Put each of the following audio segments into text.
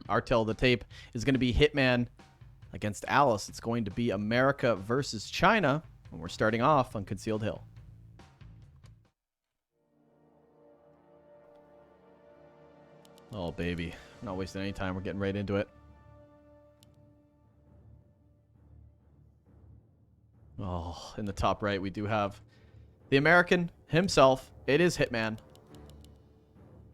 Our tale of the tape is going to be Hitman against Alice. It's going to be America versus China, and we're starting off on Concealed Hill. Oh, baby. I'm not wasting any time. We're getting right into it. Oh, in the top right, we do have the American himself. It is Hitman.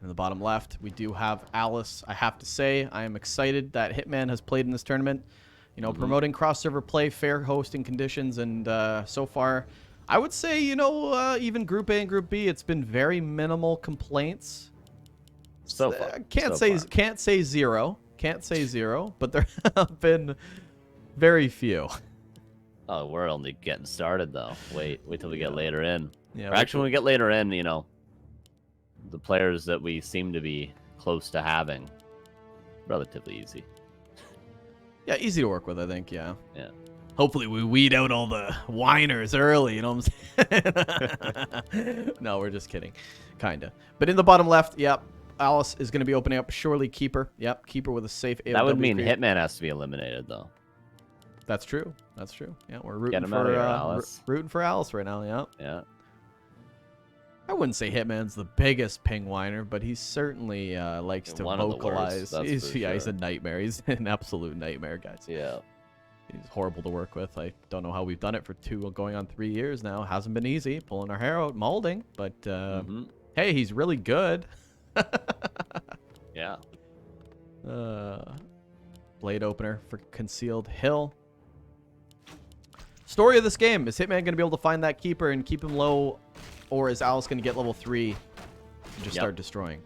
In the bottom left, we do have Alice. I have to say, I am excited that Hitman has played in this tournament. You know, promoting cross-server play, fair hosting conditions, and so far, I would say, you know, even Group A and Group B, it's been very minimal complaints. So far. Can't say zero. Can't say zero, but there have been very few. Oh, we're only getting started, though. Wait till we get later in. Yeah. Or actually, when we get later in, you know, the players that we seem to be close to having, relatively easy. Yeah, easy to work with, I think, yeah. Yeah. Hopefully we weed out all the whiners early, you know what I'm saying? No, we're just kidding. Kinda. But in the bottom left, yep, Alice is going to be opening up Surely Keeper. Yep, Keeper with a safe AOW. That would mean creep. Hitman has to be eliminated, though. That's true. That's true. Yeah, we're rooting Get him out of here, Alice. Rooting for Alice right now, yeah. Yeah. I wouldn't say Hitman's the biggest ping whiner, but he certainly likes to One of the vocalize. worst, He's that's for a nightmare. He's an absolute nightmare, guys. Yeah. He's horrible to work with. I don't know how we've done it for going on 3 years now. Hasn't been easy pulling our hair out, molding, but hey, he's really good. Yeah. Blade opener for Concealed Hill. Story of this game, is Hitman going to be able to find that keeper and keep him low, or is Alice going to get level 3 and just start destroying?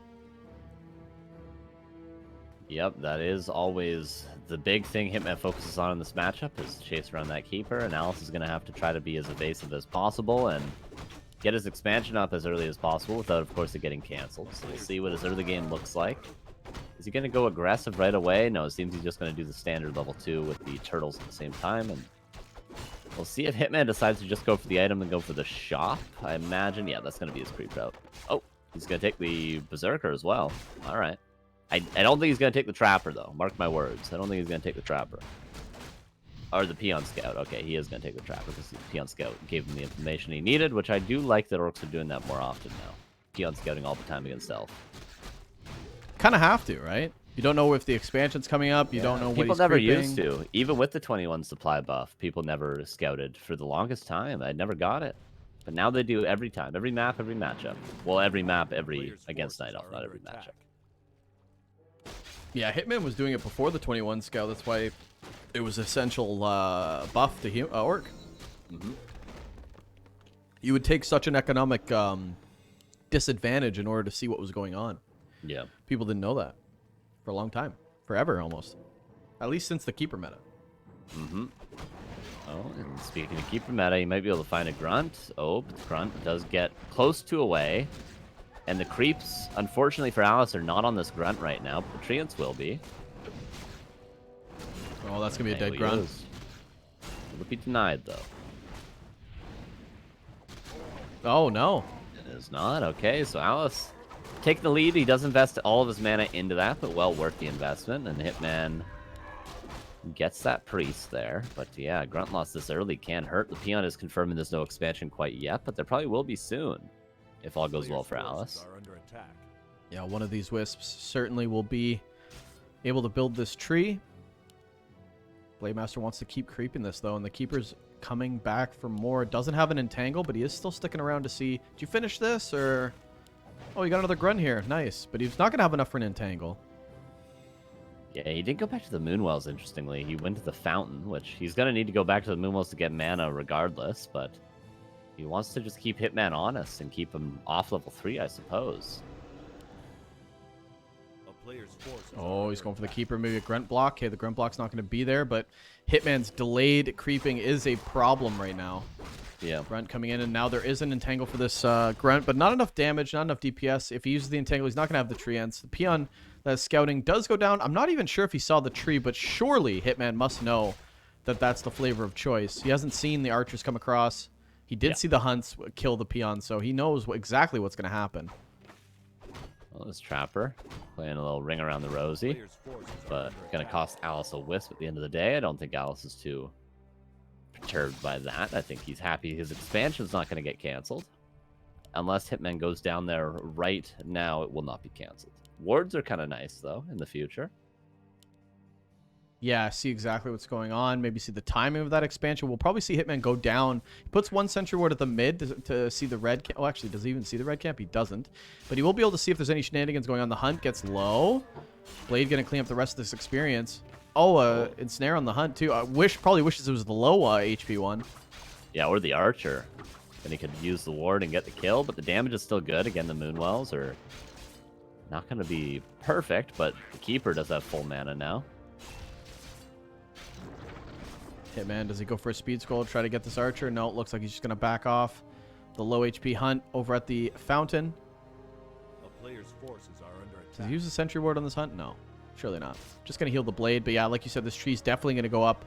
Yep, that is always the big thing Hitman focuses on in this matchup, is chase around that keeper, and Alice is going to have to try to be as evasive as possible and get his expansion up as early as possible without, of course, it getting canceled. So we'll see what his early game looks like. Is he going to go aggressive right away? No, it seems he's just going to do the standard level 2 with the turtles at the same time, and we'll see if Hitman decides to just go for the item and go for the shop. I imagine, yeah, that's going to be his creep route. Oh, he's going to take the Berserker as well. All right. I don't think he's going to take the Trapper, though. Mark my words. I don't think he's going to take the Trapper. Or the Peon Scout. Okay, he is going to take the Trapper because the Peon Scout gave him the information he needed, which I do like that orcs are doing that more often now. Peon Scouting all the time against Elf. Kind of have to, right? You don't know if the expansion's coming up. You don't know what people he's never creeping. used to. Even with the 21 supply buff, people never scouted for the longest time. I never got it. But now they do every time. Every map, every matchup. Well, every map, every against Night Elf, not every matchup. Yeah, Hitman was doing it before the 21 scout. That's why it was essential buff to Orc. You would take such an economic disadvantage in order to see what was going on. Yeah. People didn't know that for a long time. Forever, almost. At least since the Keeper meta. Oh, and speaking of keeper meta, you might be able to find a Grunt. Oh, but the Grunt does get close to away. And the creeps, unfortunately for Alice, are not on this Grunt right now, but the Treants will be. Oh, that's going to be a dead He Grunt. is. It'll be denied, though. Oh, no. It is not. Okay, so Alice taking the lead. He does invest all of his mana into that, but well worth the investment. And Hitman gets that priest there. But yeah, Grunt loss this early can hurt. The Peon is confirming there's no expansion quite yet, but there probably will be soon if all goes well for Alice. Yeah, one of these wisps certainly will be able to build this tree. Blademaster wants to keep creeping this, though, and the Keeper's coming back for more. Doesn't have an entangle, but he is still sticking around to see, did you finish this, or... Oh, you got another Grunt here. Nice. But he's not going to have enough for an entangle. Yeah, he did go back to the Moonwells, interestingly. He went to the Fountain, which he's going to need to go back to the Moonwells to get mana regardless, but he wants to just keep Hitman honest and keep him off level 3, I suppose. Oh, he's going for the Keeper, maybe a Grunt block. Okay, the Grunt block's not going to be there, but Hitman's delayed creeping is a problem right now. Yeah. Grunt coming in, and now there is an entangle for this Grunt, but not enough damage, not enough DPS. If he uses the entangle, he's not going to have the tree ends. The Peon that's scouting does go down. I'm not even sure if he saw the tree, but surely Hitman must know that that's the flavor of choice. He hasn't seen the archers come across. He did see the hunts kill the Peon, so he knows exactly what's going to happen. Well, this Trapper playing a little ring around the rosy, but going to cost Alice a wisp at the end of the day. I don't think Alice is too perturbed by that. I think he's happy his expansion's not going to get canceled. Unless Hitman goes down there right now, it will not be canceled. Wards are kind of nice, though, in the future. Yeah, see exactly what's going on. Maybe see the timing of that expansion. We'll probably see Hitman go down. He puts one sentry ward at the mid to see the red camp. Oh, actually, does he even see the red camp? He doesn't. But he will be able to see if there's any shenanigans going on. The hunt gets low. Blade going to clean up the rest of this experience. Oh, ensnare on the hunt, too. Probably wishes it was the low HP one. Yeah, or the archer. Then he could use the ward and get the kill, but the damage is still good. Again, the Moonwells are not going to be perfect, but the Keeper does have full mana now. Hitman, does he go for a speed scroll, try to get this archer? No, it looks like he's just going to back off. The low HP hunt over at the fountain. A player's forces are under attack. Does he use the sentry ward on this hunt? No, surely not. Just going to heal the blade. But yeah, like you said, this tree's definitely going to go up.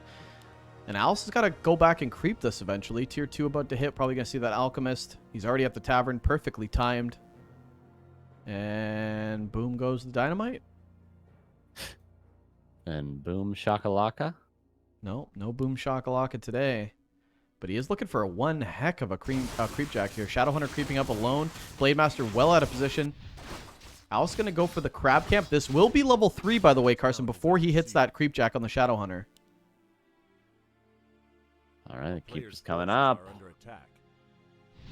And Alice has got to go back and creep this eventually. Tier 2 about to hit. Probably going to see that Alchemist. He's already at the tavern. Perfectly timed. And boom goes the dynamite. And boom shakalaka. No boom shakalaka today. But he is looking for one heck of a creep jack here. Shadowhunter creeping up alone. Blademaster well out of position. Alice going to go for the crab camp. This will be level 3, by the way, Carson, before he hits that creep jack on the Shadowhunter. All right, Keeper's coming up. Are under attack.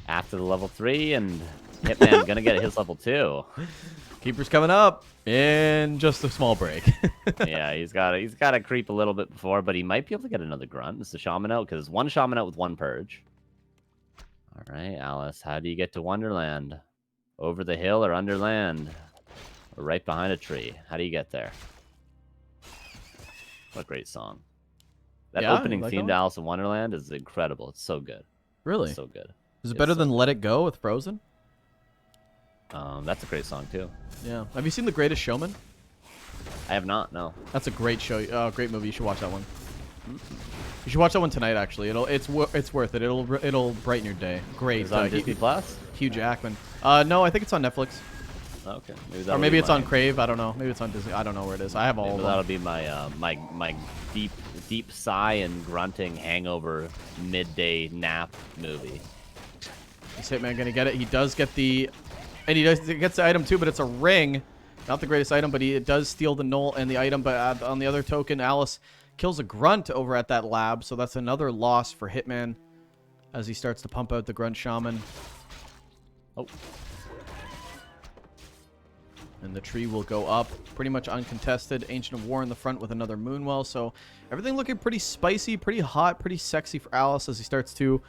After the level 3, and Hitman going to get his level 2. Keeper's coming up in just a small break. Yeah, he's got to creep a little bit before, but he might be able to get another grunt. Is the shaman out? Because one shaman out with one purge. All right, Alice, how do you get to Wonderland? Over the hill or under land? Or right behind a tree? How do you get there? What a great song. That opening theme to Alice in Wonderland is incredible. It's so good. Really? It's so good. Is it better than Let It Go with Frozen? That's a great song too. Yeah. Have you seen The Greatest Showman? I have not. No. That's a great show. Great movie. You should watch that one. You should watch that one tonight. Actually, it's worth it. It'll brighten your day. Great. Is it on Disney Plus? Hugh Jackman. No, I think it's on Netflix. Okay. Or maybe it's on Crave. I don't know. Maybe it's on Disney. I don't know where it is. I have all of them. That'll be my my deep sigh and grunting hangover midday nap movie. Is Hitman gonna get it? He does get the, and he gets the item too, but it's a ring. Not the greatest item, but it does steal the null and the item. But on the other token, Alice kills a grunt over at that lab, so that's another loss for Hitman as he starts to pump out the grunt shaman. Oh. And the tree will go up pretty much uncontested. Ancient of War in the front with another Moonwell. So everything looking pretty spicy, pretty hot, pretty sexy for Alice as he starts to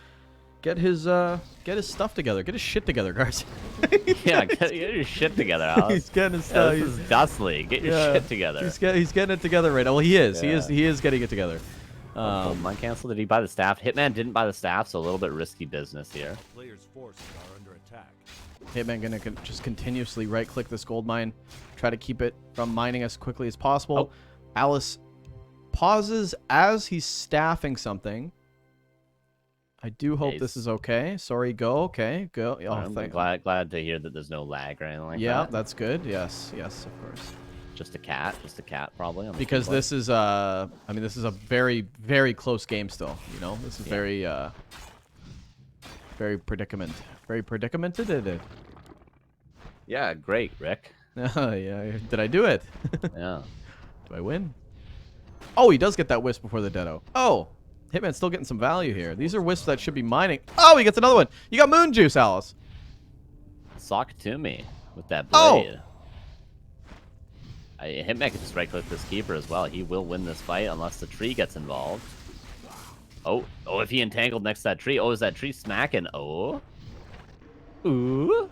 get his stuff together. Get his shit together, guys. Yeah, get your shit together, Alice. He's getting his stuff. This is DuSt League. Get your shit together. He's getting it together right now. Well, he is. Yeah. He is getting it together. Mine canceled. Did he buy the staff? Hitman didn't buy the staff, so a little bit risky business here. Player's forces are under attack. Hitman gonna just continuously right-click this gold mine, try to keep it from mining as quickly as possible. Alice pauses as he's staffing something. I do hope this is okay. Sorry, go. Okay, go. Oh, I'm glad to hear that there's no lag or anything like that. Yeah, that's good. Yes, of course. Just a cat probably. Because this is I mean, this is a very, very close game still. You know, this is very predicamented. Yeah, great, Rick. Yeah, did I do it? Yeah. Do I win? Oh, he does get that wisp before the Deado. Oh, Hitman's still getting some value here. These are wisps that should be mining. Oh, he gets another one. You got moon juice, Alice. Sock to me with that blade. Hitman can just right-click this keeper as well. He will win this fight unless the tree gets involved. Oh, if he entangled next to that tree. Oh, is that tree smacking? Oh. Ooh.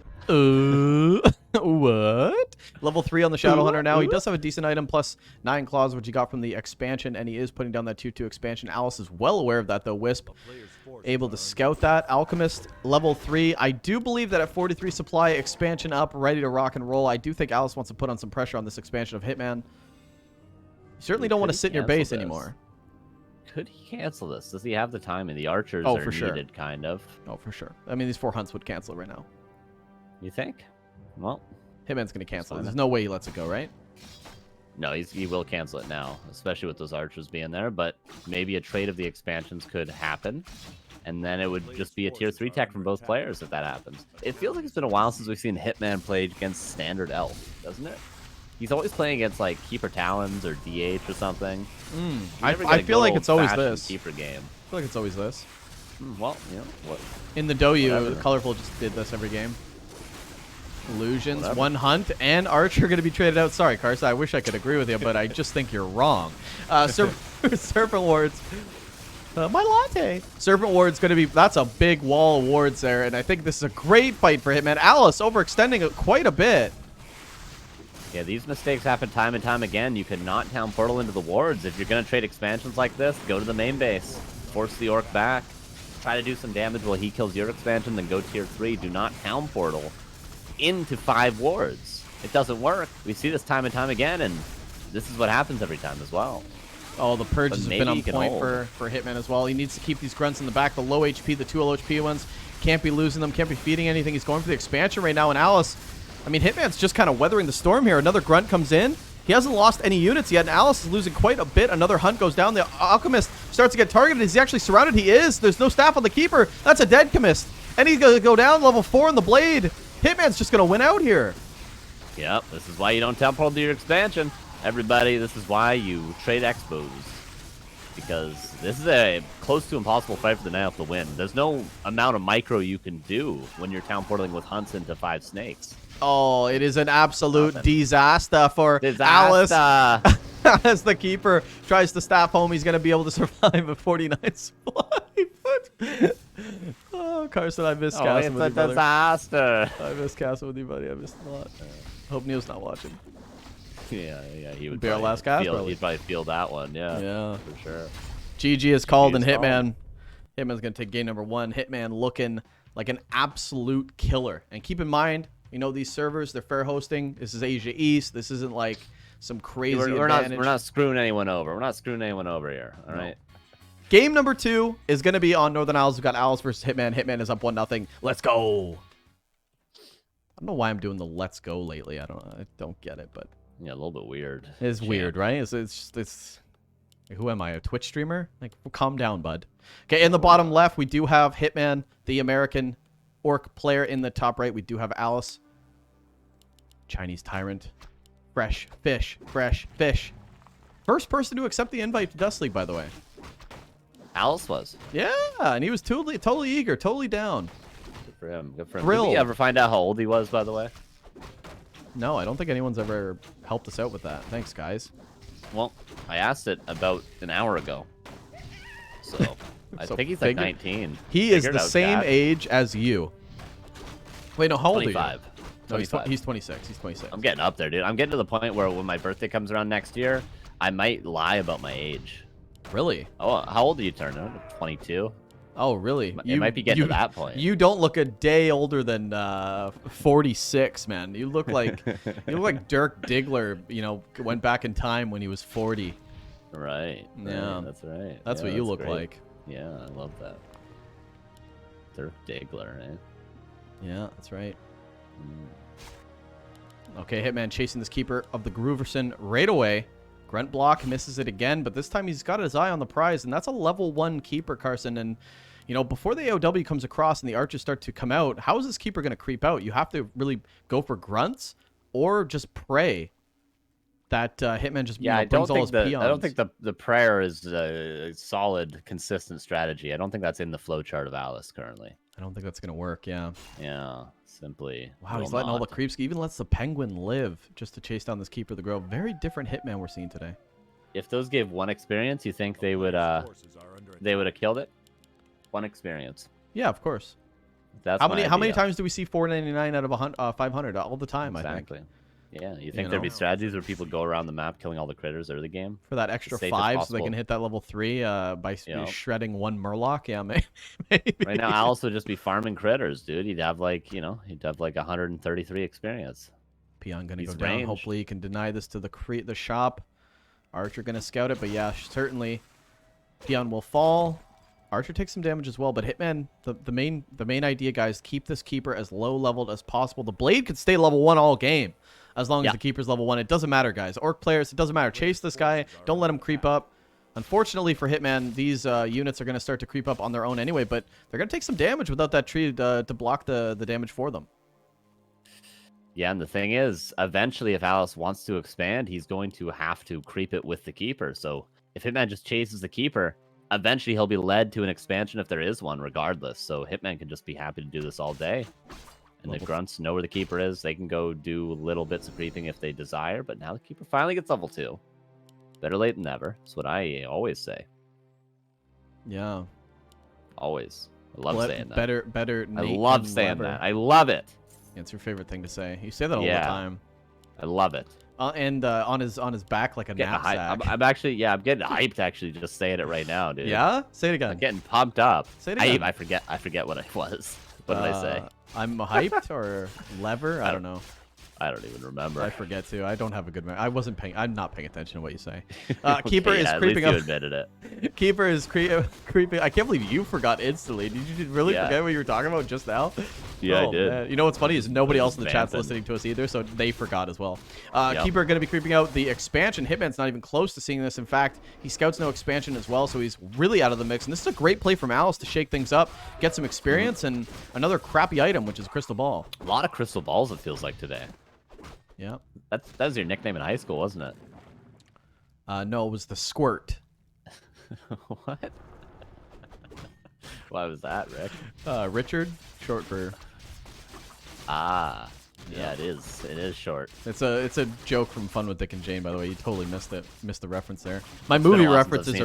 What? Level 3 on the Shadowhunter now. He does have a decent item, plus 9 claws, which he got from the expansion, and he is putting down that tier 2 expansion. Alice is well aware of that, though. Wisp able to scout that. Alchemist, level 3. I do believe that at 43 supply, expansion up, ready to rock and roll. I do think Alice wants to put on some pressure on this expansion of Hitman. You certainly don't want to sit in your base anymore. Could he cancel this? Does he have the time? And the archers are needed, kind of. Oh, for sure. I mean, these 4 hunts would cancel right now. You think? Well, Hitman's going to cancel it. There's no way he lets it go, right? No, he will cancel it now, especially with those archers being there. But maybe a trade of the expansions could happen, and then it would just be a tier 3 tech from both players if that happens. It feels like it's been a while since we've seen Hitman play against standard elf, doesn't it? He's always playing against like Keeper Talons or DH or something. I feel like it's always this. Keeper game. I feel like it's always this. Well, you know what? In the Doyu, Whatever. Colorful just did this every game. Illusions, Whatever. one Hunt, and Archer going to be traded out. Sorry, Carson, I wish I could agree with you, but I just think you're wrong. Serpent Wards. My latte. Serpent Ward's going to be... That's a big wall of wards there, and I think this is a great fight for Hitman. Alice overextending it quite a bit. Yeah, these mistakes happen time and time again. You cannot town portal into the wards. If you're going to trade expansions like this, go to the main base. Force the orc back. Try to do some damage while he kills your expansion, then go tier 3. Do not town portal into 5 wards. It doesn't work. We see this time and time again, and this is what happens every time as well. Oh, the purges have been on point hold. for Hitman as well. He needs to keep these grunts in the back. The low HP, the 2 low HP ones. Can't be losing them. Can't be feeding anything. He's going for the expansion right now, and Alice... I mean, Hitman's just kind of weathering the storm here. Another grunt comes in. He hasn't lost any units yet, and Alice is losing quite a bit. Another Hunt goes down. The Alchemist starts to get targeted. Is he actually surrounded? He is. There's no staff on the Keeper. That's a dead Chemist. And he's going to go down level 4 in the Blade. Hitman's just going to win out here. Yep, this is why you don't town portal to your expansion. Everybody, this is why you trade expos. Because this is a close to impossible fight for the Night Elf to win. There's no amount of micro you can do when you're town portaling with Hunts into 5 snakes. Oh, it is an absolute disaster for Alice. As the Keeper tries to staff home, he's going to be able to survive a 49 supply. Oh, Carson, I miss casting with you, brother. Disaster. I miss casting with you, buddy. I missed a lot. Hope Neil's not watching. Yeah, he would Be our last cast, probably. He'd probably feel that one, Yeah. for sure. GG is called, GG and is Hitman. Hitman's going to take game number 1. Hitman looking like an absolute killer. And keep in mind, you know, these servers, they're fair hosting. This is Asia East. This isn't like some crazy advantage. We're not screwing anyone over. We're not screwing anyone over here. All right. Game number 2 is going to be on Northern Isles. We've got Alice versus Hitman. Hitman is up 1-0. Let's go. I don't know why I'm doing the let's go lately. I don't get it, but Yeah, a little bit weird. it's weird, right? It's who am I, a Twitch streamer? Like, calm down, bud. Okay, in the bottom left, we do have Hitman, the American orc player. In the top right, we do have Alice, Chinese tyrant. Fresh fish, fresh fish. First person to accept the invite to Dust League, by the way. Alice was. Yeah, and he was totally eager, totally down. Good for him. Good for him. Thrilled. Did we ever find out how old he was, by the way? No, I don't think anyone's ever helped us out with that. Thanks, guys. Well, I asked it about an hour ago. So, I So think he's like figure- 19. He is Figure it the out, same Dad. age as you. Wait, no, how old are you? 25. No, he's 25. 26. He's 26. I'm getting up there, dude. I'm getting to the point where when my birthday comes around next year, I might lie about my age. Really? Oh, how old do you turn? 22? Oh, really? It might be getting to that point. You don't look a day older than 46, man. You look like Dirk Diggler. You know, went back in time when he was 40. Right. Yeah. Right, that's right. That's Yeah, what you look great. like. Yeah, I love that. Dirk Diggler, eh? Yeah, that's right. Okay, Hitman chasing this Keeper of the Grooverson right away. Grunt block, misses it again, but this time he's got his eye on the prize, and that's a level 1 Keeper, Carson. And, you know, before the AOW comes across and the archers start to come out, how is this Keeper going to creep out? You have to really go for grunts or just pray that Hitman just brings all his peons. I don't think the prayer is a solid, consistent strategy. I don't think that's in the flowchart of Alice currently. I don't think that's going to work, yeah. Yeah, simply. Wow, he's will letting all the not. creeps, even lets the Penguin live just to chase down this Keeper of the Grove. Very different Hitman we're seeing today. If those gave 1 experience, you think they would have killed it? 1 experience. Yeah, of course. That's How my many idea. times do we see 499 out of 500? All the time, I think. Exactly. Yeah, you think You there'd be know? strategies where people go around the map killing all the critters early game? For that extra safe as 5 so they possible. can hit that level 3 by Yep. shredding 1 Murloc? Yeah, maybe. Right now, Alice would just be farming critters, dude. He'd have like, he'd have like 133 experience. Peon going to He's go down. ranged. Hopefully he can deny this to the shop. Archer going to scout it, but yeah, certainly Peon will fall. Archer takes some damage as well, but Hitman, the main idea, guys, keep this keeper as low leveled as possible. The blade could stay level 1 all game, as long as the keeper's level 1. It doesn't matter, guys. Orc players, it doesn't matter. Chase this guy. Don't let him creep up. Unfortunately for Hitman, these units are going to start to creep up on their own anyway, but they're going to take some damage without that tree to block the damage for them. Yeah, and the thing is, eventually, if Alice wants to expand, he's going to have to creep it with the keeper. So if Hitman just chases the keeper, eventually he'll be led to an expansion if there is one, regardless. So Hitman can just be happy to do this all day. And the grunts know where the keeper is. They can go do little bits of creeping if they desire. But now the keeper finally gets level 2. Better late than never. That's what I always say. Yeah. Always. I love saying that. Better. I love saying that. I love it. It's your favorite thing to say. You say that all the time. I love it. And on his back like a knapsack. I'm actually, I'm getting hyped actually just saying it right now, dude. Yeah? Say it again. I'm getting pumped up. Say it again. I forget what I was. What did I say? I'm hyped or lever? I don't know. I don't even remember. I forget too. I don't have a good memory. I'm not paying attention to what you say. Okay, Keeper is creeping up. You admitted it. Keeper is creeping. I can't believe you forgot instantly. Did you really forget what you were talking about just now? Yeah, I did. Man. You know what's funny is nobody else in the chat's vamping. listening to us either, so they forgot as well. Yep. Keeper going to be creeping out the expansion. Hitman's not even close to seeing this. In fact, he scouts no expansion as well, so he's really out of the mix. And this is a great play from Alice to shake things up, get some experience, and another crappy item, which is Crystal Ball. A lot of crystal balls, it feels like today. Yeah. That was your nickname in high school, wasn't it? No, it was the Squirt. What? Why was that, Rick? Richard, short for. Ah, yeah, it is. It is short. It's a joke from Fun with Dick and Jane, by the way. You totally missed the reference there. My movie references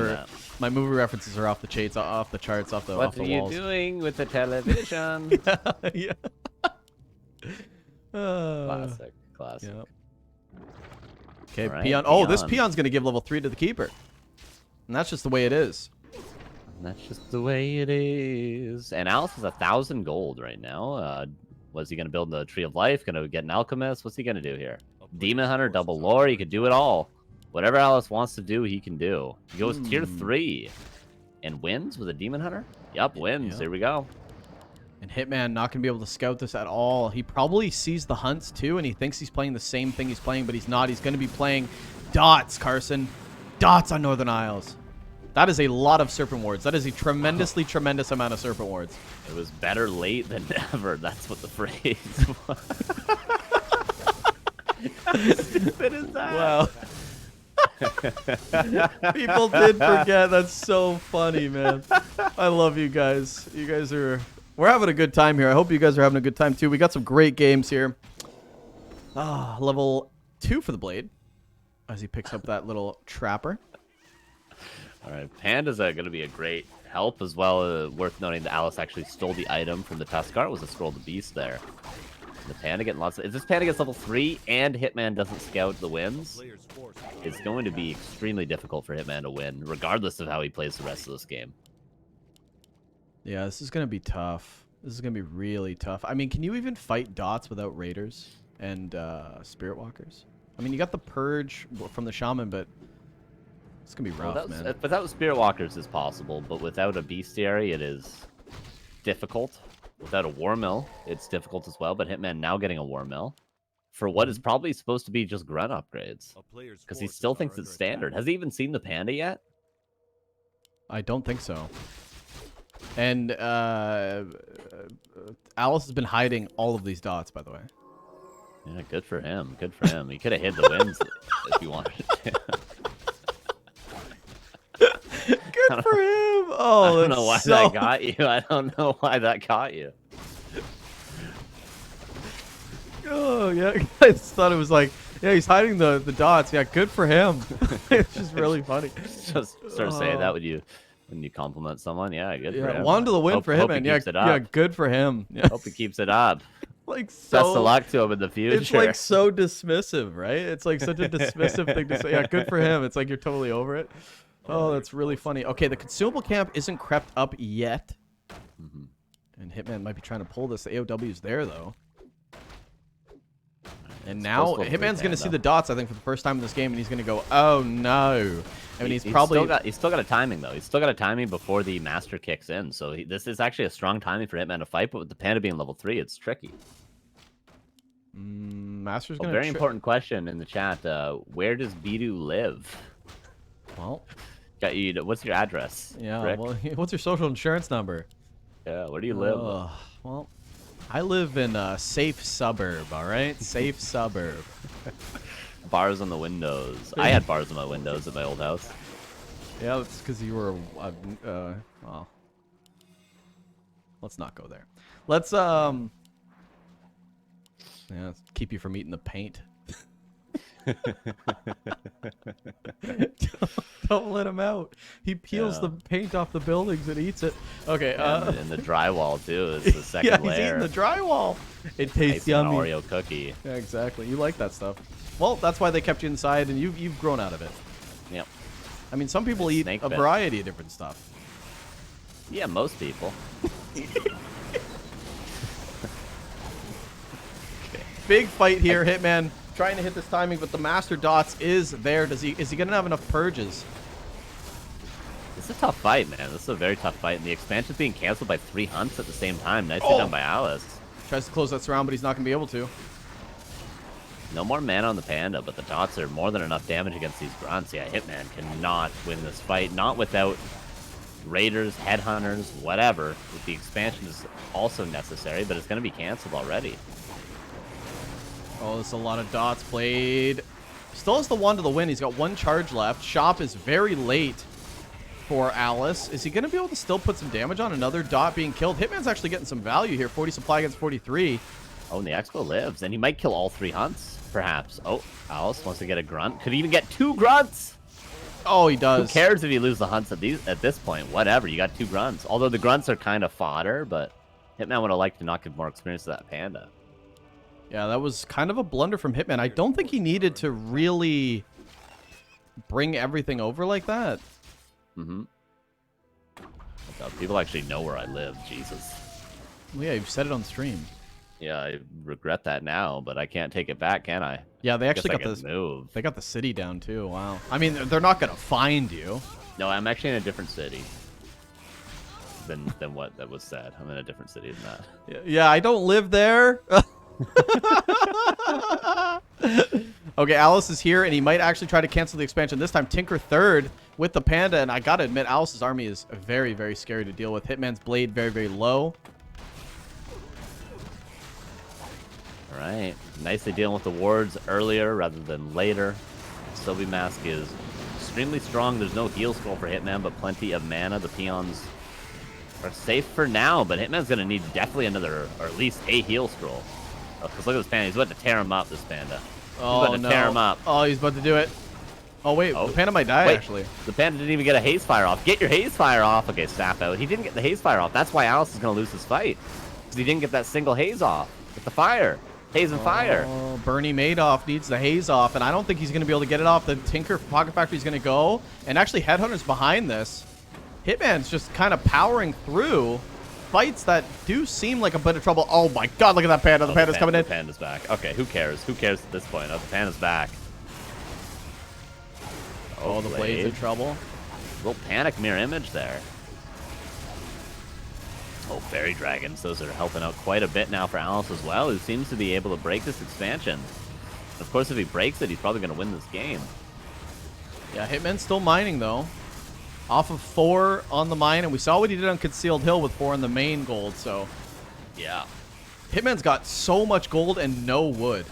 are off the charts, off the walls. What are you doing with the television? Yeah. Classic. Yep. Okay, right, peon. Oh, this peon. peon's gonna give level 3 to the keeper, and that's just the way it is. And that's just the way it is. And Alice has 1,000 gold right now. Was he gonna build the Tree of Life? Gonna get an alchemist? What's he gonna do here? Demon Hunter, double lore. He could do it all. Whatever Alice wants to do, he can do. He goes tier 3 and wins with a Demon Hunter. Yep, wins. Yep. Here we go. And Hitman not going to be able to scout this at all. He probably sees the hunts too, and he thinks he's playing the same thing he's playing, but he's not. He's going to be playing dots, Carson. Dots on Northern Isles. That is a lot of Serpent Wards. That is a tremendous amount of Serpent Wards. It was better late than never. That's what the phrase was. How stupid is that? Wow. People did forget. That's so funny, man. I love you guys. You guys are... We're having a good time here. I hope you guys are having a good time too. We got some great games here. Level 2 for the blade as he picks up that little trapper. All right, Panda's going to be a great help as well. Worth noting that Alice actually stole the item from the Tuskar. It was a Scroll of the Beast there. The Panda getting lots of... If this Panda gets level 3 and Hitman doesn't scout the wins, it's going to be extremely difficult for Hitman to win, regardless of how he plays the rest of this game. Yeah, this is going to be tough. This is going to be really tough. I mean, can you even fight dots without raiders and spirit walkers? I mean, you got the purge from the shaman, but it's going to be rough, man. Without spirit walkers is possible, but without a bestiary, it is difficult. Without a war mill, it's difficult as well, but Hitman now getting a war mill for what is probably supposed to be just grunt upgrades. Because he still thinks it's standard. Has he even seen the Panda yet? I don't think so. And Alice has been hiding all of these dots, by the way. Yeah, good for him. Good for him. He could have hid the wins if he wanted to. Good for him. Oh, I don't know why that got you. I don't know why that caught you. Oh, yeah. I just thought it was like, yeah, he's hiding the dots. Yeah, good for him. It's just really funny. Just start saying that when you compliment someone. Yeah, good for him. One to the win for him, and yeah, good for him. Yeah. Hope he keeps it up. Like so, best of luck to him in the future. It's like so dismissive, right? It's like such a dismissive thing to say. Yeah, good for him. It's like you're totally over it. Oh, that's really funny. Okay, the consumable camp isn't crept up yet. And Hitman might be trying to pull this. The AOW's there, though. And now Hitman's going to see the dots, I think, for the first time in this game, and he's going to go, oh, no. I mean, he's He's probably... still got a timing though. He's still got a timing before the master kicks in. So this is actually a strong timing for Hitman to fight. But with the panda being level 3, it's tricky. Master's A gonna... very important question in the chat. Where does Bidoux live? Well... Got you. What's your address? Yeah, Rick? well, what's your social insurance number? Yeah, where do you live? Well, I live in a safe suburb, all right? Safe suburb. Bars on the windows. I had bars on my windows at my old house. Yeah, that's because you were... well, let's not go there. Let's, yeah, let's keep you from eating the paint. Don't let him out. He peels the paint off the buildings and eats it. Okay. And the drywall too is the second yeah, layer. he's eating the drywall. It tastes Nice and yummy. Oreo cookie. Yeah, exactly. You like that stuff. Well, that's why they kept you inside, and you've grown out of it. Yep. I mean, some people eat Snake a bit. variety of different stuff. Yeah, most people. Big fight here, Hitman. Trying to hit this timing, but the Master Dots is there. Is he gonna have enough purges? It's a tough fight, man. This is a very tough fight, and the expansion's being canceled by 3 hunts at the same time. Nicely done by Alice. Tries to close that surround, but he's not gonna be able to. No more mana on the panda, but the dots are more than enough damage against these grunts. Yeah, Hitman cannot win this fight, not without raiders, headhunters, whatever. The expansion is also necessary, but it's going to be canceled already. Oh, there's a lot of dots played. Still has the 1 to the win. He's got 1 charge left. Shop is very late for Alice. Is he going to be able to still put some damage on another dot being killed? Hitman's actually getting some value here. 40 supply against 43. Oh, and the Expo lives, and he might kill all 3 hunts, perhaps. Oh, Alice wants to get a grunt. Could even get 2 grunts. Oh, he does. Who cares if you lose the hunts at this point? Whatever, you got 2 grunts. Although the grunts are kind of fodder, but Hitman would have liked to not give more experience to that panda. Yeah, that was kind of a blunder from Hitman. I don't think he needed to really bring everything over like that. Mm-hmm. People actually know where I live, Jesus. Well, yeah, you've said it on stream. Yeah, I regret that now, but I can't take it back, can I? Yeah, they actually got this move. They got the city down too. Wow. I mean, they're not gonna find you. No, I'm actually in a different city than what that was said. I'm in a different city than that. Yeah, I don't live there. Okay, Alice is here, and he might actually try to cancel the expansion. This time, Tinker third with the panda, and I gotta admit, Alice's army is very, very scary to deal with. Hitman's blade very, very low. All right, nicely dealing with the wards earlier rather than later. Sylvie Mask is extremely strong. There's no heal scroll for Hitman, but plenty of mana. The peons are safe for now, but Hitman's gonna need definitely another, or at least a heal scroll. Because look at this panda. He's about to tear him up, this panda. Oh, he's about to tear him up. Oh, he's about to do it. Oh, wait. The panda might die, actually. The panda didn't even get a haze fire off. Get your haze fire off. Okay, snap out. He didn't get the haze fire off. That's why Alice is going to lose this fight. Because he didn't get that single haze off. Get the fire. Haze and fire. Oh, Bernie Madoff needs the haze off, and I don't think he's going to be able to get it off. The Tinker Pocket Factory is going to go. And actually, Headhunter's behind this. Hitman's just kind of powering through fights that do seem like a bit of trouble. Oh my god, look at that panda. The panda's coming in. The panda's back. Okay, who cares? Who cares at this point? Oh, the panda's back. Oh, the blade's in trouble. Little panic mirror image there. Oh, fairy dragons. Those are helping out quite a bit now for Alice as well, who seems to be able to break this expansion. Of course, if he breaks it, he's probably going to win this game. Yeah, Hitman's still mining, though. Off of 4 on the mine, and we saw what he did on Concealed Hill with 4 on the main gold, so... Yeah. Hitman's got so much gold and no wood.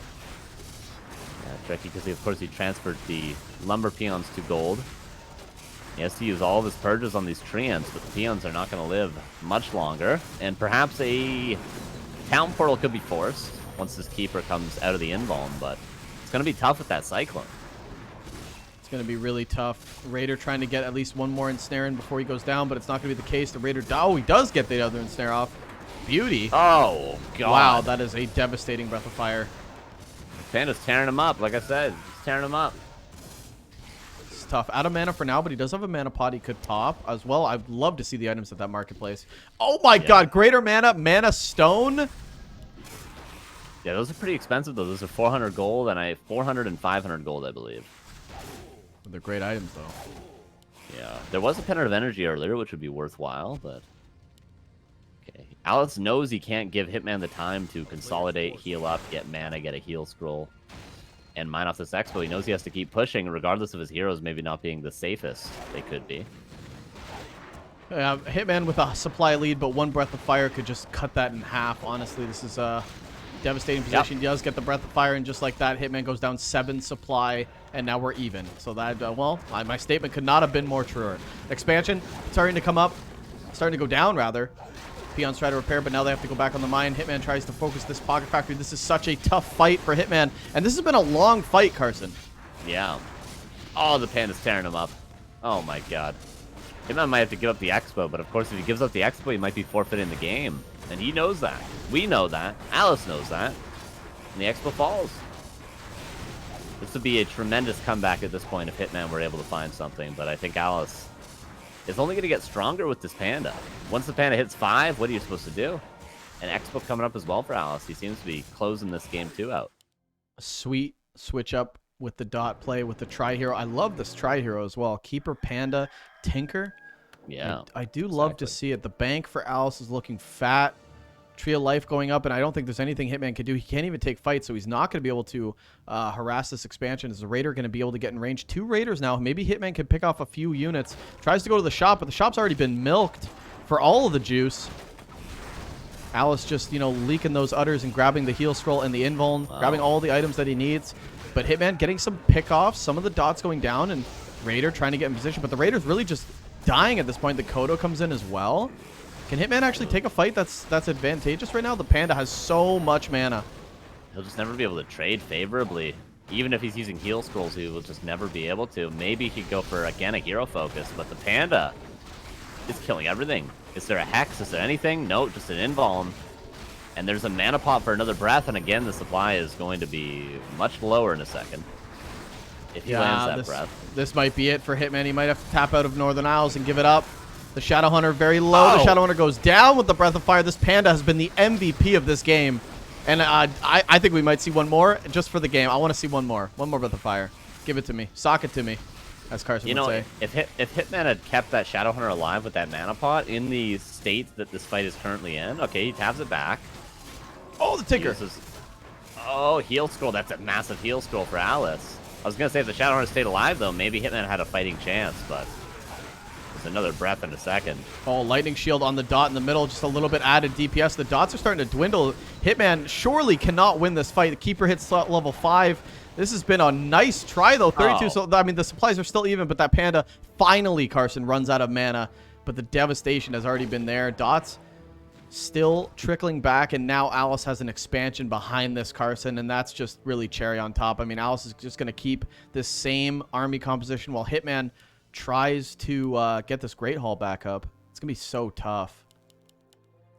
Yeah, tricky, because of course he transferred the lumber peons to gold. He has to use all of his purges on these treants, but the peons are not going to live much longer. And perhaps a town portal could be forced once this keeper comes out of the invuln, but it's going to be tough with that cyclone. It's going to be really tough. Raider trying to get at least 1 more ensnare in before he goes down, but it's not going to be the case. The Raider... Oh, he does get the other ensnare off. Beauty. Oh, God. Wow, that is a devastating breath of fire. Panda's tearing him up, like I said. He's tearing him up. It's tough. Out of mana for now, but he does have a mana pot he could pop as well. I'd love to see the items at that marketplace. Oh my god, greater mana stone. Yeah, those are pretty expensive, though. Those are 400 gold, and 400 and 500 gold, I believe. They're great items, though. Yeah, there was a Penance of Energy earlier, which would be worthwhile, but... Okay. Alice knows he can't give Hitman the time to consolidate, heal up, get mana, get a heal scroll, and mine off this Expo. He knows he has to keep pushing, regardless of his heroes maybe not being the safest they could be. Hitman with a supply lead, but one Breath of Fire could just cut that in half. Honestly, this is a devastating position. He does get the Breath of Fire, and just like that, Hitman goes down 7 supply, and now we're even. So that, well, my statement could not have been more truer. Expansion starting to come up, starting to go down, rather. Peons try to repair, but now they have to go back on the mine. Hitman tries to focus this Pocket Factory. This is such a tough fight for Hitman, and this has been a long fight, Carson. Yeah. Oh, the Panda's tearing him up. Oh, my God. Hitman might have to give up the Expo, but of course, if he gives up the Expo, he might be forfeiting the game. And he knows that. We know that. Alice knows that. And the Expo falls. This would be a tremendous comeback at this point if Hitman were able to find something, but I think Alice is only going to get stronger with this Panda. Once the Panda hits 5, what are you supposed to do? An Expo coming up as well for Alice. He seems to be closing this game 2 out. A sweet switch up with the dot play with the Tri-Hero. I love this Tri-Hero as well. Keeper, Panda, Tinker. Yeah. I do love to see it. The bank for Alice is looking fat. Tree of Life going up, and I don't think there's anything Hitman can do. He can't even take fights, so he's not going to be able to harass this expansion. Is the Raider going to be able to get in range? 2 Raiders now. Maybe Hitman can pick off a few units. Tries to go to the shop, but the shop's already been milked for all of the juice. Alice just, you know, leaking those udders and grabbing the heal scroll and the invuln, grabbing all the items that he needs. But Hitman getting some pick-offs, some of the dots going down, and Raider trying to get in position. But the Raider's really just dying at this point. The Kodo comes in as well. Can Hitman actually take a fight that's advantageous right now? The Panda has so much mana. He'll just never be able to trade favorably. Even if he's using heal scrolls, he will just never be able to. Maybe he could go for, again, a hero focus, but the Panda is killing everything. Is there a Hex? Is there anything? No, just an Invuln. And there's a mana pot for another breath, and again, the supply is going to be much lower in a second. If he lands that breath. This might be it for Hitman. He might have to tap out of Northern Isles and give it up. The Shadowhunter very low. The Shadowhunter goes down with the Breath of Fire. This Panda has been the MVP of this game. And I think we might see one more just for the game. I want to see one more. One more Breath of Fire. Give it to me. Sock it to me, as Carson would say. If Hitman had kept that Shadowhunter alive with that mana pot in the state that this fight is currently in, okay, he taps it back. Oh, the Tinker. Oh, heal scroll. That's a massive heal scroll for Alice. I was going to say if the Shadowhunter stayed alive, though, maybe Hitman had a fighting chance, but there's another breath in a second. Oh, Lightning Shield on the dot in the middle, just a little bit added DPS. The dots are starting to dwindle. Hitman surely cannot win this fight. The Keeper hits level 5. This has been a nice try, though. 32, so, I mean, the supplies are still even, but that Panda finally, Carson, runs out of mana. But the devastation has already been there. Dots still trickling back, and now Alice has an expansion behind this, Carson, and that's just really cherry on top. I mean, Alice is just going to keep this same army composition while Hitman tries to get this Great Hall back up. It's going to be so tough.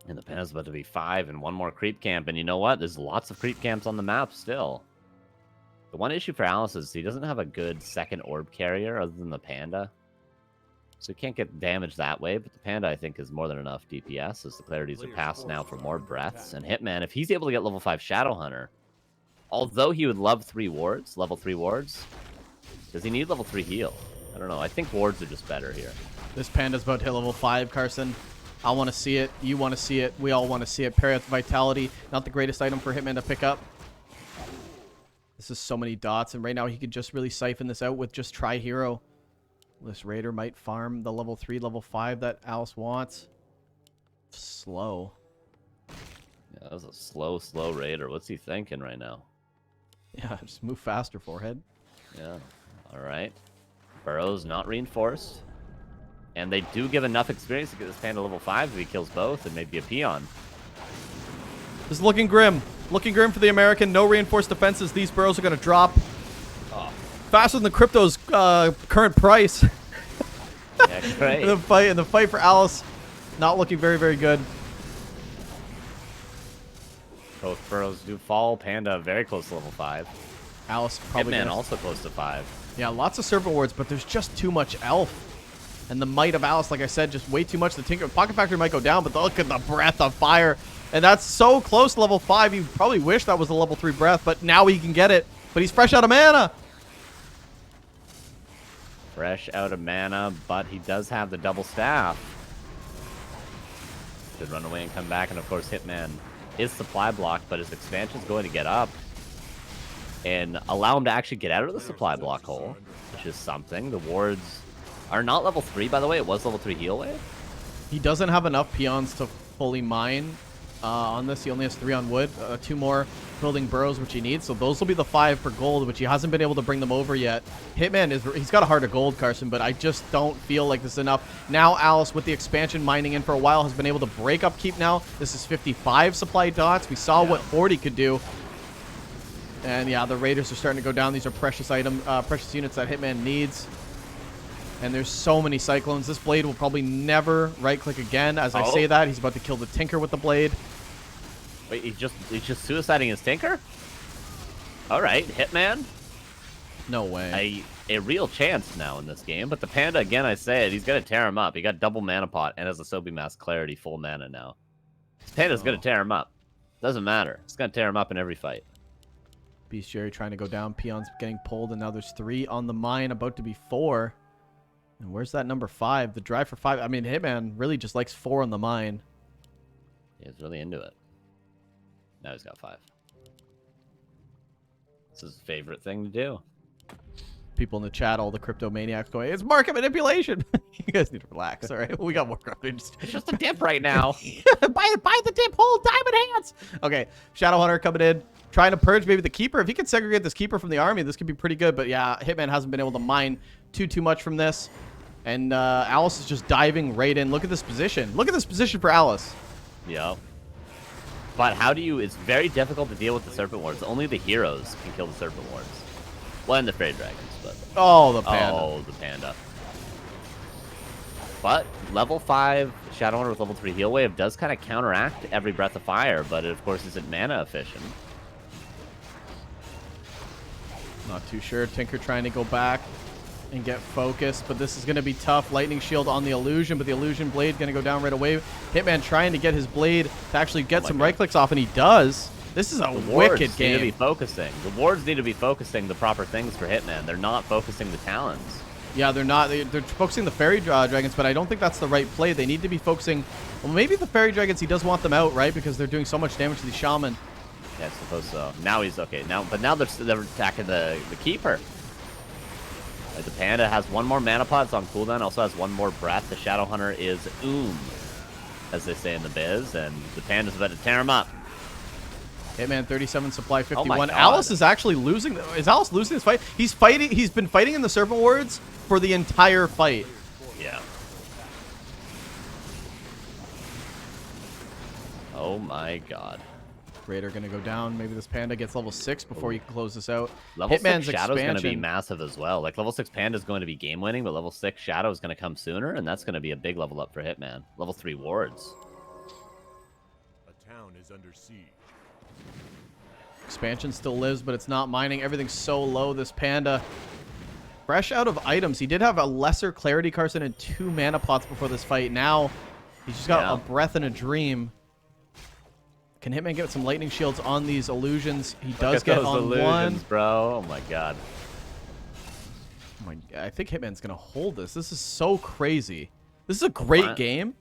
And the Panda's about to be 5 and one more creep camp, and you know what? There's lots of creep camps on the map still. The one issue for Alice is he doesn't have a good second orb carrier other than the Panda. So he can't get damage that way, but the Panda, I think, is more than enough DPS as the clarities are passed now for more breaths. And Hitman, if he's able to get level 5 Shadowhunter, although he would love 3 wards, level 3 wards, does he need level 3 heal? I don't know. I think wards are just better here. This Panda's about to hit level 5, Carson. I want to see it. You want to see it. We all want to see it. Parry Vitality, not the greatest item for Hitman to pick up. This is so many dots, and right now he could just really siphon this out with just Tri-Hero. This Raider might farm the level 3, level 5 that Alice wants. Slow. Yeah, that was a slow Raider. What's he thinking right now? Yeah, just move faster, Forehead. Yeah. All right. Burrow's not reinforced. And they do give enough experience to get this Panda level 5 if he kills both and maybe a peon. This is looking grim. Looking grim for the American. No reinforced defenses. These burrows are going to drop. Oh. Faster than the crypto's current price. Yeah, great. And the fight for Alice, not looking very, very good. Both burrows do fall. Panda very close to level 5. Alice probably Hitman also close to 5. Yeah, lots of servant wards, but there's just too much elf. And the might of Alice, like I said, just way too much. The Tinker Pocket Factory might go down, but look at the Breath of Fire. And that's so close to level 5. You probably wish that was a level 3 breath, but now he can get it. But he's fresh out of mana. Fresh out of mana, but he does have the double staff. Should run away and come back, and of course Hitman is supply blocked, but his expansion's going to get up and allow him to actually get out of the supply block hole, which is something. The wards are not level 3, by the way. It was level 3 heal wave. He doesn't have enough peons to fully mine on this. He only has 3 on wood, 2 more building burrows, which he needs. So those will be the 5 for gold, which he hasn't been able to bring them over yet. Hitman, he's got a heart of gold, Carson, but I just don't feel like this is enough. Now Alice, with the expansion mining in for a while, has been able to break upkeep now. This is 55 supply dots. We saw what 40 could do. And yeah, the Raiders are starting to go down. These are precious precious units that Hitman needs. And there's so many Cyclones. This blade will probably never right-click again. As I say that, he's about to kill the Tinker with the blade. Wait, he's just suiciding his Tinker? All right, Hitman. No way. A real chance now in this game. But the Panda, again, I say it, he's going to tear him up. He got double mana pot and has a Sobi Mask Clarity full mana now. This Panda's going to tear him up. Doesn't matter. It's going to tear him up in every fight. Beast Jerry trying to go down. Peons getting pulled, and now there's 3 on the mine, about to be 4. And where's that number 5? The drive for 5. I mean, Hitman really just likes 4 on the mine. He's really into it. Now he's got 5. This is his favorite thing to do. People in the chat, all the crypto maniacs going, it's market manipulation. You guys need to relax, all right? We got Warcraft. It's just a dip right now. buy the dip, hold diamond hands. Okay, Shadowhunter coming in, trying to purge maybe the Keeper. If he can segregate this Keeper from the army, this could be pretty good. But yeah, Hitman hasn't been able to mine too much from this. And Alice is just diving right in. Look at this position. Look at this position for Alice. Yeah. But how do you... It's very difficult to deal with the Serpent Wards. Only the heroes can kill the Serpent Wards. Well, and the Fairy Dragons, but... Oh, the Panda. Oh, the Panda. But level 5 Shadowhunter with level 3 Heal Wave does kind of counteract every Breath of Fire, but it, of course, isn't mana efficient. Not too sure. Tinker trying to go back and get focused, but this is going to be tough. Lightning Shield on the Illusion, but the Illusion Blade going to go down right away. Hitman trying to get his blade to actually get some right clicks off, and he does. This is a wicked game. Need to be focusing. The wards need to be focusing the proper things for Hitman. They're not focusing the Talons. Yeah, they're not. They're focusing the Fairy Dragons, but I don't think that's the right play. They need to be focusing... Well, maybe the Fairy Dragons, he does want them out, right? Because they're doing so much damage to the Shaman. Yeah, I suppose so. Now he's okay. Now they're attacking the Keeper. Like the Panda has 1 more mana pot. It's on cooldown. Also has 1 more breath. The Shadowhunter is as they say in the biz, and the Panda's about to tear him up. Hitman 37 supply 51. Oh my God. Alice is actually losing. Is Alice losing this fight? He's fighting. He's been fighting in the Serpent Wards for the entire fight. Yeah. Oh my God. Raider gonna go down. Maybe this Panda gets level 6 before you can close this out. Level Hitman's 6 Shadow's going to be expansion. massive as well. Like level 6 Panda is going to be game winning, but level 6 Shadow is going to come sooner, and that's going to be a big level up for Hitman. Level 3 wards. A town is under siege. Expansion still lives, but it's not mining. Everything's so low. This Panda, fresh out of items. He did have a lesser clarity, Carson, and 2 mana pots before this fight. Now he's just got a breath and a dream. Can Hitman get some lightning shields on these illusions? He does get on illusions, one. Bro. Oh my God. Oh my, I think Hitman's gonna hold this. This is so crazy. This is a great game.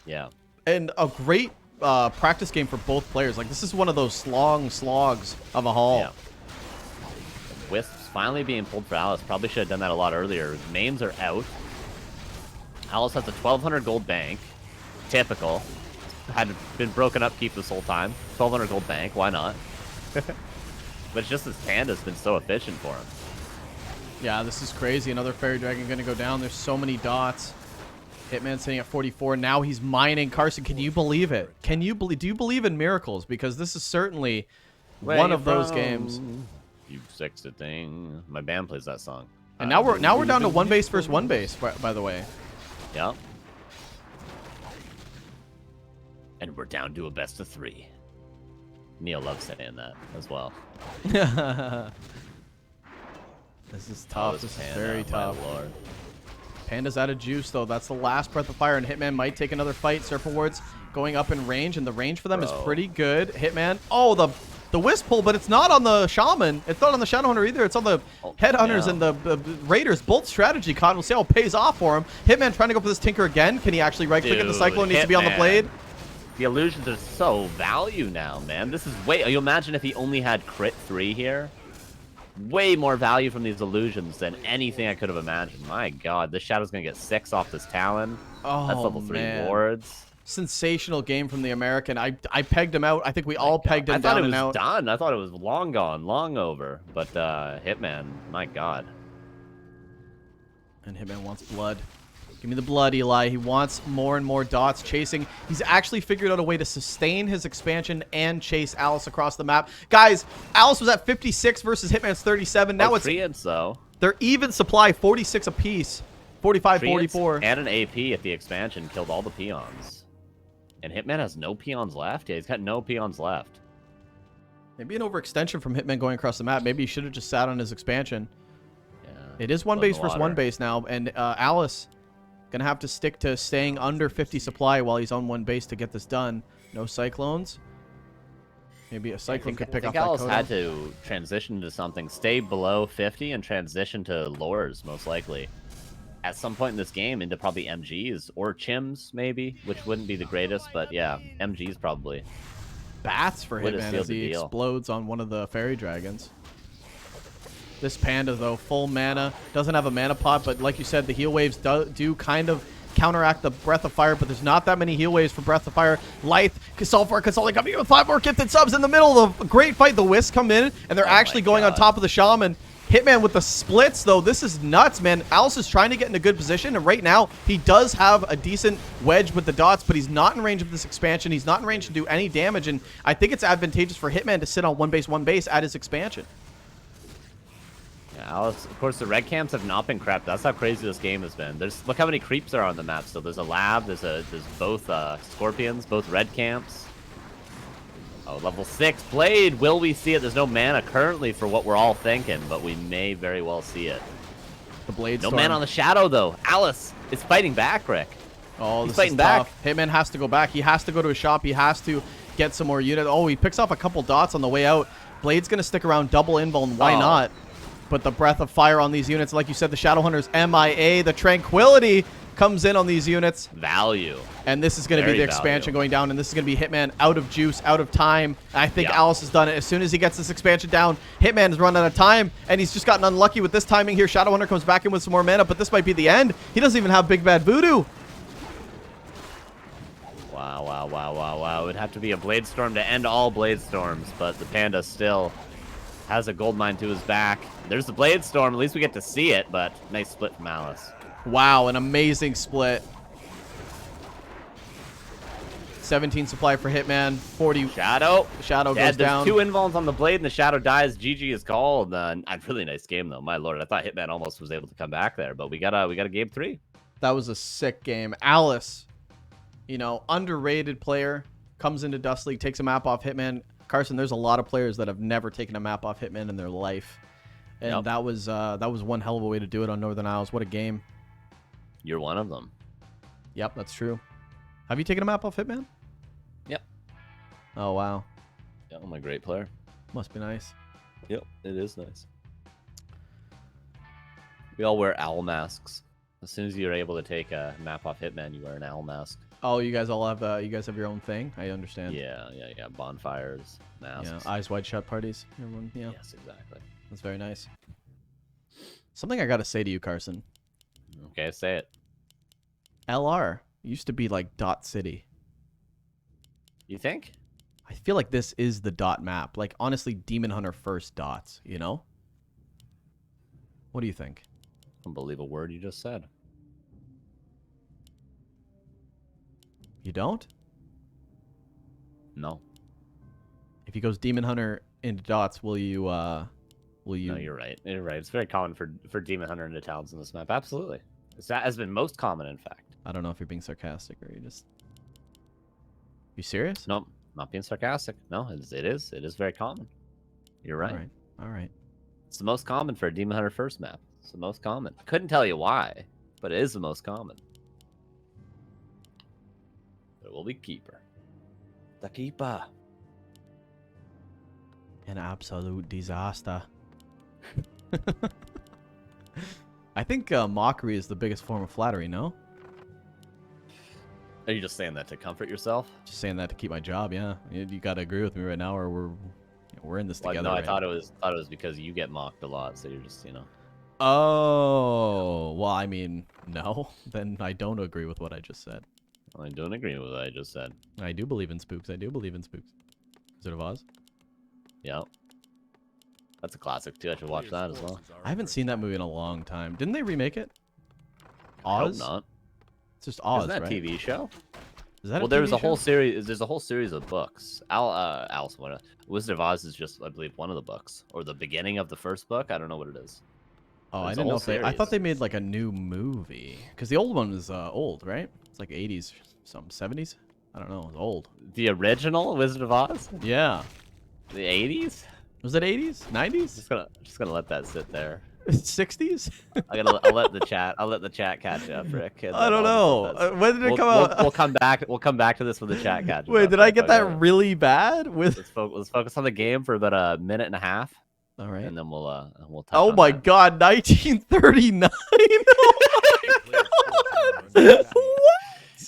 Yeah. And a great practice game for both players. Like, this is one of those long slogs of a haul. Yeah. Wisps finally being pulled for Alice. Probably should have done that a lot earlier. Mains are out. Alice has a 1,200 gold bank. Typical. Had been broken up keep this whole time. 1,200 gold bank. Why not? But it's just this Panda's been so efficient for him. Yeah, this is crazy. Another Fairy Dragon going to go down. There's so many dots. Hitman sitting at 44. Now he's mining. Carson, can you believe it? Do you believe in miracles? Because this is certainly one of those games. You sexy thing. My band plays that song. And now we're down to 1 base versus 1 base, by the way. Yep. And we're down to a best of 3. Neil loves saying that as well. This is tough. This is very tough. Lord. Panda's out of juice, though. That's the last Breath of Fire, and Hitman might take another fight. Serpent Wards going up in range, and the range for them is pretty good. Hitman. Oh, the Wisp pull, but it's not on the Shaman. It's not on the Shadowhunter either. It's on the Headhunters and the Raiders. Bolt strategy caught. We'll see how it pays off for him. Hitman trying to go for this Tinker again. Can he actually right-click at the Cyclone? Needs to be on the blade. The illusions are so value now, man. This is way... You imagine if he only had crit 3 here? Way more value from these illusions than anything I could have imagined. My god, this Shadow's going to get 6 off this Talon. Oh, that's level 3 man. wards. Sensational game from the American. I pegged him out. I think we all pegged him down and out. I thought it was done. I thought it was long gone, long over. But Hitman, my god. And Hitman wants blood. Give me the blood, Eli. He wants more and more dots chasing. He's actually figured out a way to sustain his expansion and chase Alice across the map. Guys, Alice was at 56 versus Hitman's 37. Now it's... Treants, though. They're even supply, 46 apiece. 45, Treants 44. And an AP at the expansion killed all the peons. And Hitman has no peons left? Yeah, he's got no peons left. Maybe an overextension from Hitman going across the map. Maybe he should have just sat on his expansion. Yeah. It is one base versus one base now. And Alice gonna have to stick to staying under 50 supply while he's on one base to get this done. No Cyclones. Maybe a Cyclone could pick off that Alice Kodo. had to transition to something. Stay below 50 and transition to lures, most likely. At some point in this game, into probably MGs or Chims, maybe, which wouldn't be the greatest, but yeah, MGs probably. Bats for Would have Hitman sealed as he the deal. explodes on one of the fairy dragons. This Panda, though, full mana. Doesn't have a mana pot, but like you said, the heal waves do kind of counteract the Breath of Fire, but there's not that many heal waves for Breath of Fire. Lythe, Sulfur, Consulting coming in with 5 more gifted subs in the middle of a great fight. The Wisp come in, and they're actually going on top of the Shaman. Hitman with the splits, though. This is nuts, man. Alice is trying to get in a good position, and right now, he does have a decent wedge with the dots, but he's not in range of this expansion. He's not in range to do any damage, and I think it's advantageous for Hitman to sit on one base at his expansion. Yeah, Alice, of course, the red camps have not been crept. That's how crazy this game has been. Look how many creeps are on the map. So there's a lab, there's both scorpions, both red camps. Oh, level 6 blade. Will we see it? There's no mana currently for what we're all thinking, but we may very well see it. The blade No storm. mana on the shadow though. Alice is fighting back, Rick. Oh, He's this fighting is back. tough. Hitman has to go back. He has to go to his shop. He has to get some more units. Oh, he picks off a couple dots on the way out. Blade's going to stick around, double invuln. Why not? But the Breath of Fire on these units, like you said, the Shadowhunter's MIA. The Tranquility comes in on these units. Value. And this is going to be the expansion going down. And this is going to be Hitman out of juice, out of time. I think Alice has done it. As soon as he gets this expansion down, Hitman has run out of time. And he's just gotten unlucky with this timing here. Shadowhunter comes back in with some more mana. But this might be the end. He doesn't even have Big Bad Voodoo. Wow, wow, wow, wow, wow. It would have to be a Blade Storm to end all Blade Storms. But the Panda still has a gold mine to his back. There's the Blade Storm. At least we get to see it. But nice split from Alice. Wow, an amazing split. 17 supply for Hitman. 40. Shadow. Shadow Yeah, goes down. there's 2 invulns on the blade and the Shadow dies. GG is called. A really nice game though. My lord, I thought Hitman almost was able to come back there, but we got a game 3. That was a sick game. Alice, you know, underrated player, comes into Dust League, takes a map off Hitman. Carson, there's a lot of players that have never taken a map off Hitman in their life. And that was one hell of a way to do it on Northern Isles. What a game. You're one of them. Yep, that's true. Have you taken a map off Hitman? Yep. Oh, wow. Yeah, I'm a great player. Must be nice. Yep, it is nice. We all wear owl masks. As soon as you're able to take a map off Hitman, you wear an owl mask. Oh, you guys all have your own thing? I understand. Yeah. Bonfires, masks. Yeah, eyes wide shut parties. Everyone, yeah. Yes, exactly. That's very nice. Something I got to say to you, Carson. Okay, say it. LR used to be like Dot City. You think? I feel like this is the dot map. Like, honestly, Demon Hunter first dots, you know? What do you think? I don't believe a word you just said. You don't? No. If he goes Demon Hunter into dots, will you... No, you're right. You're right. It's very common for Demon Hunter into towns on this map. Absolutely. That has been most common, in fact. I don't know if you're being sarcastic or you just... You serious? No, not being sarcastic. No, it is very common. You're right. All right. It's the most common for a Demon Hunter first map. It's the most common. I couldn't tell you why, but it is the most common. It will be Keeper. The Keeper. An absolute disaster. I think mockery is the biggest form of flattery, no? Are you just saying that to comfort yourself? Just saying that to keep my job, yeah. You gotta agree with me right now, or we're in this Like, together. no, I right? thought it was because you get mocked a lot, so you're just, you know. Oh, well, I mean, no. Then I don't agree with what I just said. I don't agree with what I just said. I do believe in spooks. I do believe in spooks. Wizard of Oz? Yeah. That's a classic too. I should watch that as well. I haven't seen that movie in a long time. Didn't they remake it? I hope Oz? not. It's just Oz, Isn't that right? a TV show? Is that Well, a there's TV a whole show? series. There's a whole series of books. Alice, Wizard of Oz is just, I believe, one of the books, or the beginning of the first book. I don't know what it is. Oh, I There's a didn't know whole if they. I thought series. they made like a new movie because the old one is old, right? It's like 80s, some 70s. I don't know. It's old. The original Wizard of Oz, Yeah. the 80s. Was it 80s? 90s? Just gonna let that sit there. 60s? I'll let the chat catch up, Rick. and I then don't I'll know. just let that sit. When did it We'll, come we'll, out? we'll come back. We'll come back to this when the chat catches Wait, up, did I Rick, get okay? that really bad? With Let's focus on the game for about a minute and a half, all right. and then we'll touch Oh on my that. God, 1939.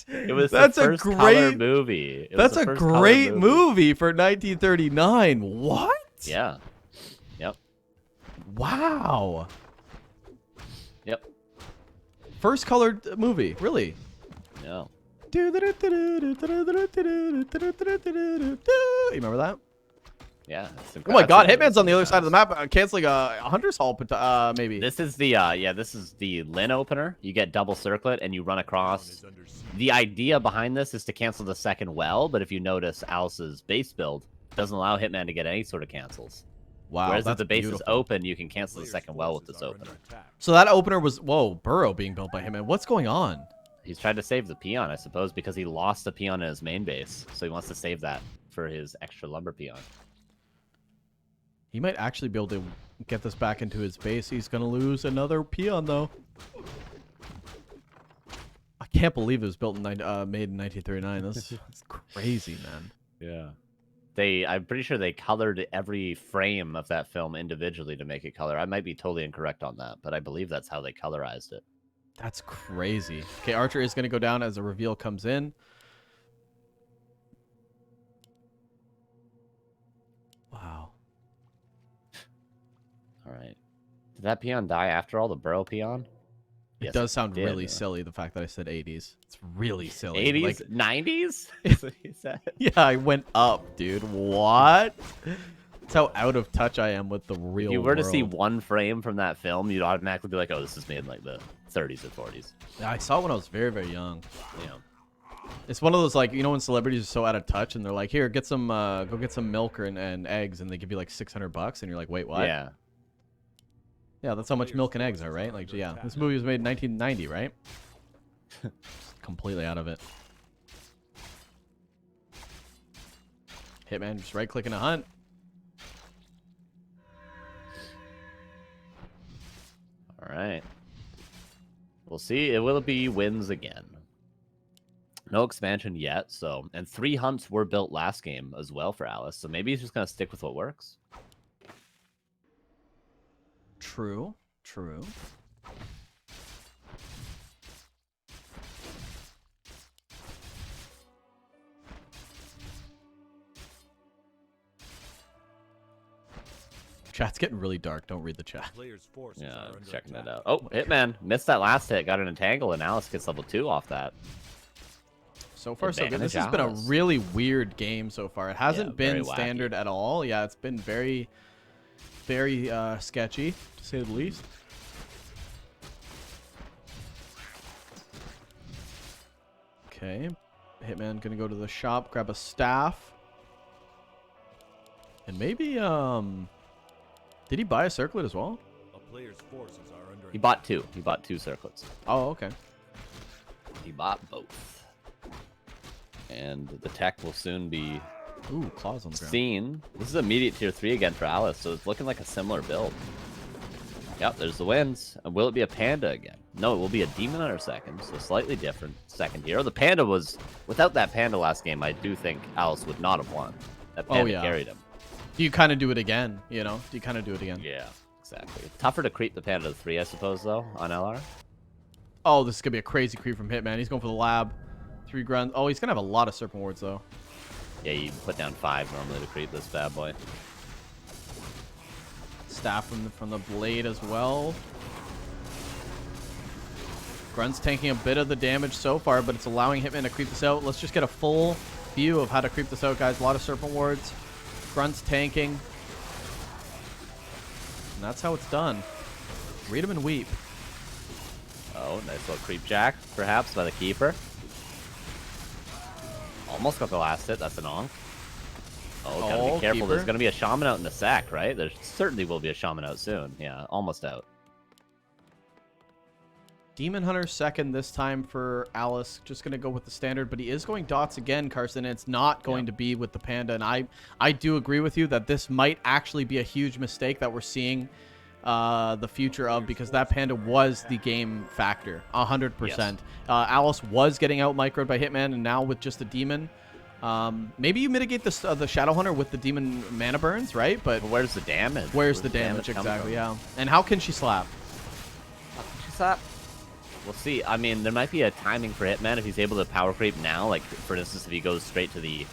It was That's the a first color great movie. It was That's the a first color great movie for 1939. What? Yeah. Yep. Wow. Yep. First colored movie, really? Yeah. You remember that? Yeah. Oh my God, Hitman's on the other side of the map, canceling a Hunter's Hall, maybe. This is the this is the Lin opener. You get double circlet and you run across. Is under siege. The idea behind this is to cancel the second well, but if you notice, Alice's base build doesn't allow Hitman to get any sort of cancels. Wow, Whereas if that's the base beautiful. is open, you can cancel the Player's second well with forces this are under opener. attack. So that opener was, whoa, Burrow being built by Hitman. What's going on? He's tried to save the peon, I suppose, because he lost the peon in his main base, so he wants to save that for his extra lumber peon. He might actually be able to get this back into his base. He's going to lose another peon, though. I can't believe it was built in made in 1939. That's crazy, man. Yeah. I'm pretty sure they colored every frame of that film individually to make it color. I might be totally incorrect on that, but I believe that's how they colorized it. That's crazy. Okay, Archer is going to go down as the reveal comes in. Wow. All right. Did that peon die after all, the burrow peon? It Yes, does sound did. really silly, the fact that I said 80s. It's really silly. 80s? Like, 90s? Is what he said. yeah, I went up, dude. What? That's how out of touch I am with the real If you were to see world. one frame from that film, you'd automatically be like, oh, this is made in like the 30s or 40s. Yeah, I saw it when I was very, very young. You know. It's one of those, like, you know, when celebrities are so out of touch and they're like, here, get some, go get some milk and eggs, and they give you like $600, and you're like, wait, what? Yeah. Yeah, that's how much milk and eggs are, right? Like, yeah, this movie was made in 1990, right? Completely out of it. Hitman just right-clicking a hunt. All right. We'll see. Will it be wins again? No expansion yet, so... And 3 hunts were built last game as well for Alice, so maybe he's just going to stick with what works. True. True. Chat's getting really dark. Don't read the chat. Player's forces Yeah, are under checking attack. it out. Oh, Hitman missed that last hit, got an entangle, and Alice gets level 2 off that. So far, so good. Advantage This has been a Alice. really weird game so far. It hasn't very been wacky. standard at all. Yeah, it's been very, very sketchy, to say the least. Okay. Hitman gonna go to the shop, grab a staff. And maybe, did he buy a circlet as well? A player's forces are under He bought 2. He bought 2 circlets. Oh, okay. He bought both. And the tech will soon be Ooh, claws on the ground. seen. This is immediate tier 3 again for Alice, so it's looking like a similar build. Yep, there's the wins. And will it be a panda again? No, it will be a demon hunter second, so slightly different second here. The panda was... Without that panda last game, I do think Alice would not have won. That panda yeah. carried him. Do you kind of do it again, you know? Do you kind of do it again? Yeah, exactly. Tougher to creep the Panda to 3, I suppose, though, on LR. Oh, this is going to be a crazy creep from Hitman. He's going for the lab. 3 grunts. Oh, he's going to have a lot of Serpent Wards, though. Yeah, you put down 5 normally to creep this bad boy. Staff from the blade as well. Grunt's tanking a bit of the damage so far, but it's allowing Hitman to creep this out. Let's just get a full view of how to creep this out, guys. A lot of Serpent Wards. Grunt's tanking. And that's how it's done. Read him and weep. Oh, nice little creep jack, perhaps, by the keeper. Almost got the last hit. That's an onk. Oh, gotta be careful. Keeper. There's gonna be a shaman out in a sec, right? There certainly will be a shaman out soon. Yeah, almost out. Demon Hunter second this time for Alice. Just going to go with the standard, but he is going dots again, Carson. And it's not going to be with the Panda. And I do agree with you that this might actually be a huge mistake that we're seeing the future of, because that Panda was the game factor, 100%. Yes. Alice was getting out microed by Hitman, and now with just the Demon, maybe you mitigate the Shadow Hunter with the Demon mana burns, right? But where's the damage? Where's the damage exactly? Yeah. And how can she slap? How can she slap? We'll see. I mean, there might be a timing for Hitman if he's able to power creep now. Like, for instance, if he goes straight to the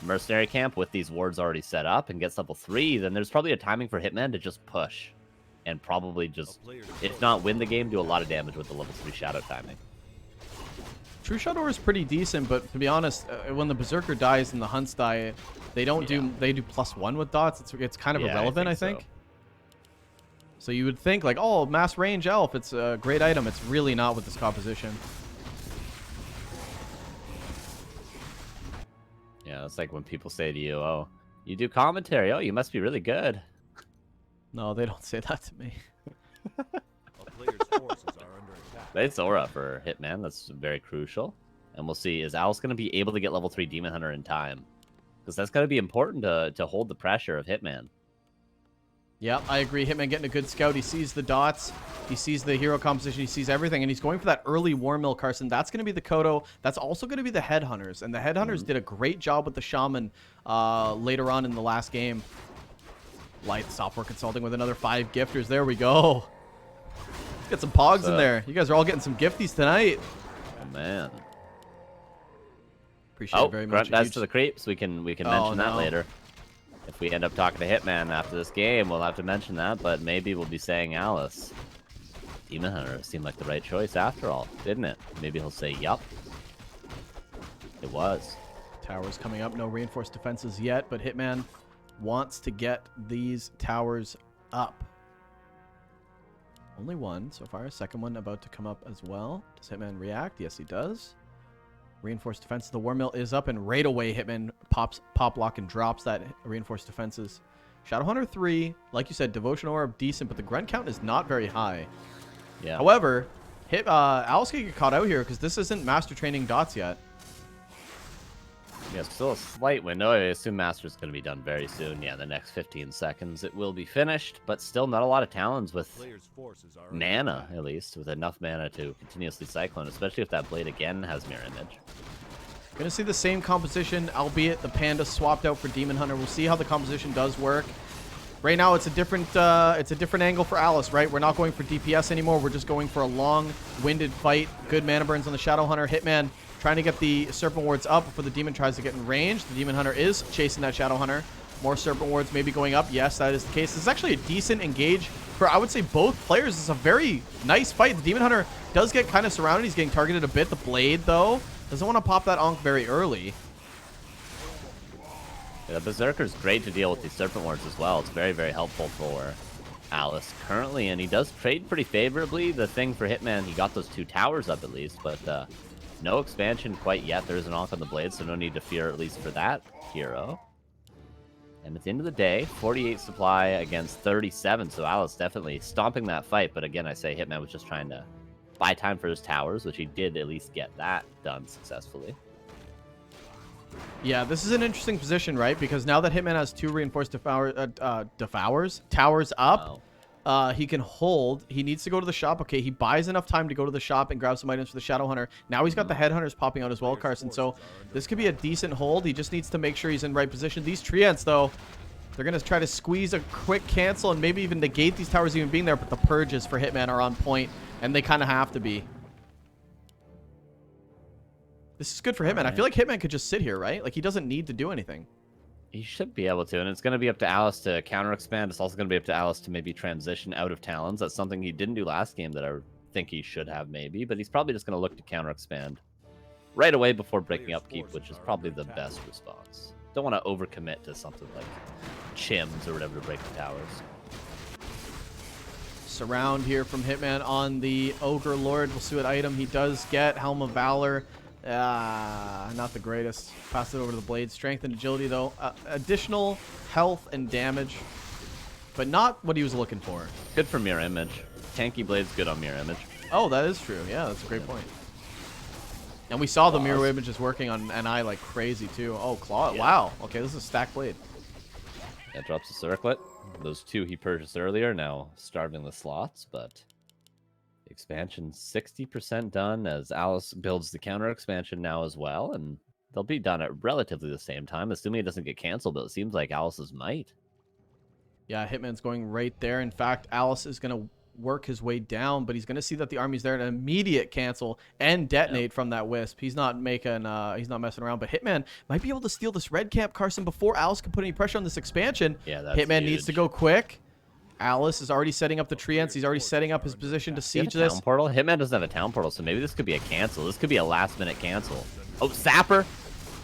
mercenary camp with these wards already set up and gets level 3, then there's probably a timing for Hitman to just push and probably just, if not win the game, do a lot of damage with the level 3 shadow timing. True Shadow is pretty decent, but to be honest, when the Berserker dies and the Hunts die, they don't do +1 with dots. It's kind of irrelevant, I think. So you would think like, oh, mass range elf, it's a great item. It's really not with this composition. Yeah, it's like when people say to you, oh, you do commentary. Oh, you must be really good. No, they don't say that to me. A player's forces are under attack. It's aura for Hitman. That's very crucial. And we'll see, is Alice going to be able to get level 3 Demon Hunter in time? Because that's going to be important to hold the pressure of Hitman. Yeah, I agree. Hitman getting a good scout. He sees the dots. He sees the hero composition. He sees everything. And he's going for that early War Mill, Carson. That's going to be the Kodo. That's also going to be the Headhunters. And the Headhunters did a great job with the Shaman later on in the last game. Light Software Consulting with another 5 gifters. There we go. Let's get some pogs in there. You guys are all getting some gifties tonight. Oh, man. Appreciate it very much. That's to the creeps. We can mention that later. If we end up talking to Hitman after this game, we'll have to mention that, but maybe we'll be saying Alice. Demon Hunter seemed like the right choice after all, didn't it? Maybe he'll say, yup. It was. Towers coming up. No reinforced defenses yet, but Hitman wants to get these towers up. Only one so far. Second one about to come up as well. Does Hitman react? Yes, he does. Reinforced defenses. The War Mill is up, and right away Hitman pop lock and drops that reinforced defenses. Shadowhunter 3, like you said, Devotion Orb decent, but the grunt count is not very high. Yeah. However, Alice can get caught out here because this isn't master training dots yet. Yeah, still a slight window. I assume Master's going to be done very soon. Yeah, the next 15 seconds it will be finished, but still not a lot of talons with Player's forces are mana, at least, with enough mana to continuously cyclone, especially if that blade again has mirror image. Gonna see the same composition, albeit the Panda swapped out for Demon Hunter. We'll see how the composition does work. Right now, it's a different angle for Alice, right? We're not going for DPS anymore. We're just going for a long-winded fight. Good mana burns on the Shadow Hunter. Hitman trying to get the Serpent Wards up before the Demon tries to get in range. The Demon Hunter is chasing that Shadow Hunter. More Serpent Wards maybe going up. Yes, that is the case. This is actually a decent engage for, I would say, both players. It's a very nice fight. The Demon Hunter does get kind of surrounded. He's getting targeted a bit. The Blade, though, doesn't want to pop that Onk very early. Yeah, the Berserker's great to deal with these Serpent Wards as well. It's very, very helpful for Alice currently, and he does trade pretty favorably. The thing for Hitman, he got those 2 towers up at least, but no expansion quite yet. There's an Onk on the Blade, so no need to fear at least for that hero. And at the end of the day, 48 supply against 37, so Alice definitely stomping that fight. But again, I say Hitman was just trying to buy time for his towers, which he did at least get that done successfully. Yeah, this is an interesting position, right? Because now that Hitman has 2 reinforced towers up, he can hold. He needs to go to the shop. Okay, he buys enough time to go to the shop and grab some items for the Shadow Hunter. Now he's got the Headhunters popping out as well, Carson. So this could be a decent hold. He just needs to make sure he's in right position. These Treants, though, They're going to try to squeeze a quick cancel and maybe even negate these towers even being there, but the purges for Hitman are on point, and they kind of have to be. This is good for Hitman. I feel like Hitman could just sit here, right? Like, he doesn't need to do anything. He should be able to, and it's going to be up to Alice to counter-expand. It's also going to be up to Alice to maybe transition out of Talons. That's something he didn't do last game that I think he should have maybe, but he's probably just going to look to counter-expand right away before breaking upkeep, which is probably the best response. Don't want to overcommit to something like Chims or whatever to break the towers. Surround here from Hitman on the Ogre Lord. We'll see what item he does get. Helm of Valor. Not the greatest. Pass it over to the Blade. Strength and agility, though. Additional health and damage, but not what he was looking for. Good for Mirror Image. Tanky Blade's good on Mirror Image. Oh, that is true. Yeah, that's a great point. And we saw the mirror images working on NI like crazy, too. Oh, Claw. Yeah. Wow. Okay, this is a stacked Blade. That drops a Circlet. Those two he purchased earlier now starving the slots, but expansion 60% done as Alice builds the counter expansion now as well, and they'll be done at relatively the same time, assuming it doesn't get canceled, but it seems like Alice's might. Yeah, Hitman's going right there. In fact, Alice is going to work his way down, but he's going to see that the army's there and immediate cancel and detonate from that Wisp. He's not making he's not messing around, but Hitman might be able to steal this red camp, Carson, before Alice can put any pressure on this expansion. Yeah, that's Hitman huge. needs to go quick. Alice is already setting up the tree ends. He's already setting up his position to siege this. Town portal? Hitman doesn't have a town portal, so maybe this could be a cancel. This could be a last minute cancel. Oh, Sapper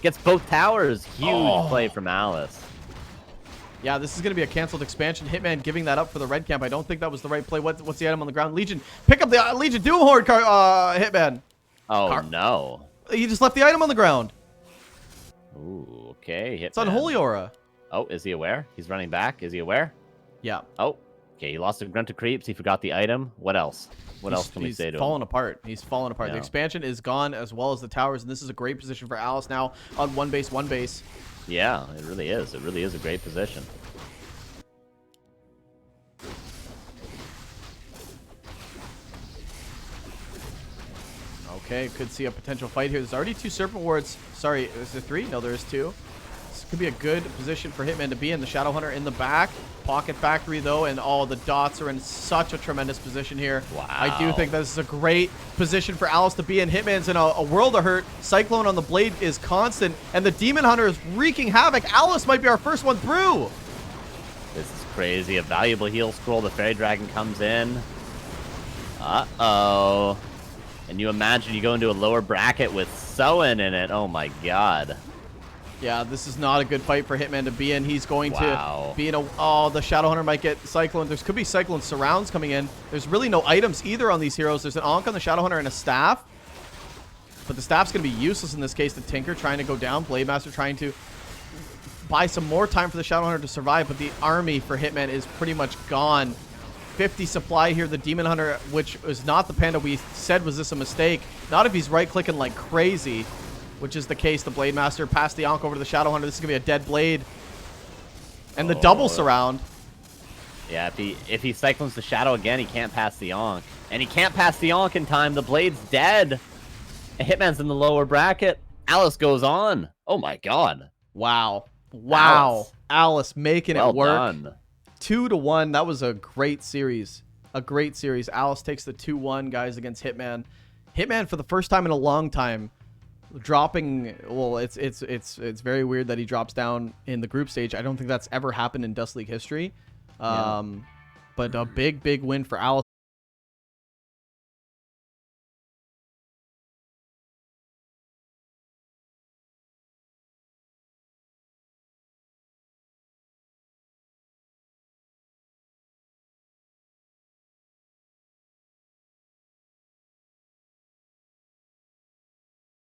gets both towers. Huge play from Alice. Yeah, this is going to be a canceled expansion. Hitman giving that up for the red camp. I don't think that was the right play. What's the item on the ground? Legion. Pick up the Legion Doom Horde, Hitman. Oh, no. He just left the item on the ground. Ooh, okay. Hitman. It's on Holy Aura. Oh, is he aware? He's running back. Is he aware? Yeah. Oh, okay. He lost a grunt to creeps. He forgot the item. What else? What else can we say to him? He's falling apart. He's falling apart. Yeah. The expansion is gone as well as the towers, and this is a great position for Alice now on one base. Yeah, it really is. It really is a great position. Okay, could see a potential fight here. There's already 2 Serpent Wards. Sorry, is there 3? No, there's 2. This could be a good position for Hitman to be in. The Shadow Hunter in the back. Pocket Factory, though, and all the dots are in such a tremendous position here. Wow. I do think this is a great position for Alice to be in. Hitman's in a world of hurt. Cyclone on the Blade is constant, and the Demon Hunter is wreaking havoc. Alice might be our first one through. This is crazy. A valuable heal scroll. The Fairy Dragon comes in. Uh-oh. And you imagine you go into a lower bracket with Soen in it. Oh, my God. Yeah, this is not a good fight for Hitman to be in. He's going to be in a... Oh, the Shadow Hunter might get Cyclone. There could be Cyclone surrounds coming in. There's really no items either on these heroes. There's an Ankh on the Shadow Hunter and a Staff. But the Staff's going to be useless in this case. The Tinker trying to go down. Blade Master trying to buy some more time for the Shadow Hunter to survive. But the army for Hitman is pretty much gone. 50 supply here. The Demon Hunter, which is not the Panda we said was this a mistake. Not if he's right-clicking like crazy, which is the case. The Blade Master passed the Ankh over to the Shadow Hunter. This is going to be a dead Blade. And the double surround. Yeah, if he cyclones the Shadow again, he can't pass the Ankh. And he can't pass the Ankh in time. The Blade's dead. And Hitman's in the lower bracket. Alice goes on. Oh, my God. Wow. Wow. Alice making it work. Done. 2-1. That was a great series. A great series. Alice takes the 2-1, guys, against Hitman. Hitman, for the first time in a long time, dropping... Well, it's very weird that he drops down in the group stage. I don't think that's ever happened in Dust League history. But a big win for Alice.